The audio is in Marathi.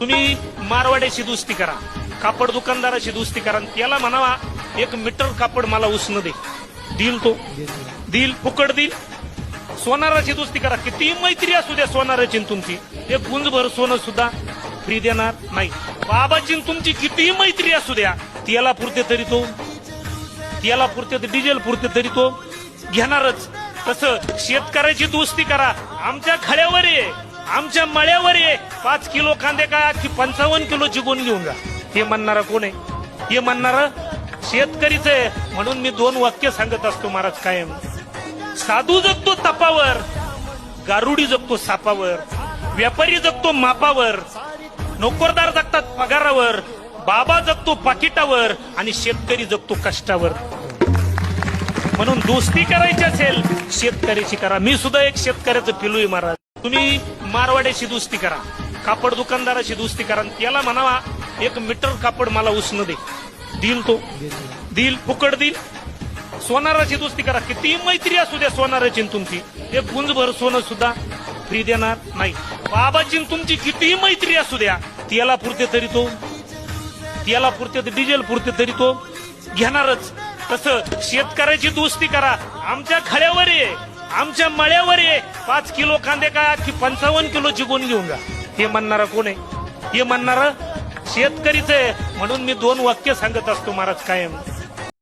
तुम्ही मारवाड्याशी दोस्ती करा, कापड दुकानदाराशी दोस्ती करा, त्याला म्हणावा 1 मीटर कापड मला उसनं दे, देईल तो, देईल, फुकट देईल. सोनाराची दोस्ती करा, किती मैत्री असू द्या सोनाराची तुमची, 1 गुंजभर सोनं सुद्धा फ्री देणार नाही. बाबाची तुमची किती मैत्री असू द्या, त्याला पुरते तरी तो, त्याला पुरते डिझेल पुरते तरी तो घेणारच. तसं शेतकऱ्याची दोस्ती करा, आमच्या खड्यावर ये, आमच्या मळ्यावर ये, 5 किलो कांदे का की 55 किलोची गुण घेऊन जा. हे म्हणणारा कोण आहे? हे म्हणणारा शेतकरीच आहे. म्हणून मी 2 वाक्य सांगत असतो महाराज कायम. साधू जगतो तपावर, गारुडी जगतो सापावर, व्यापारी जगतो मापावर, नोकरदार जगतात पगारावर, बाबा जगतो पाकिटावर आणि शेतकरी जगतो कष्टावर. म्हणून दोस्ती करायची असेल शेतकऱ्याची करा. मी सुद्धा एक शेतकऱ्याचं पिलू आहे महाराज. तुम्ही मारवाड्याशी दोस्ती करा, कापड दुकानदाराशी दोस्ती करा, त्याला म्हणावा 1 मीटर कापड मला उसनं दे, देईल तो, देईल, फुकट देईल. सोनाराची दोस्ती करा, किती मैत्री असू द्या सोनाराची तुमची, 1 गुंजभर सोनं सुद्धा फ्री देणार नाही. बाबाची तुमची किती मैत्री असू द्या, त्याला पुरते तरी तो, त्याला पुरते डिझेल पुरते तरी तो घेणारच. तसं शेतकऱ्याची दोस्ती करा, आमच्या खड्यावर ये, आमच्या मळ्यावर ये, 5 किलो कांदे का की 55 किलोची गुण घेऊन जा. हे म्हणणारा कोण आहे? हे म्हणणारा शेतकरीच आहे. म्हणून मी 2 वाक्य सांगत असतो महाराज कायम.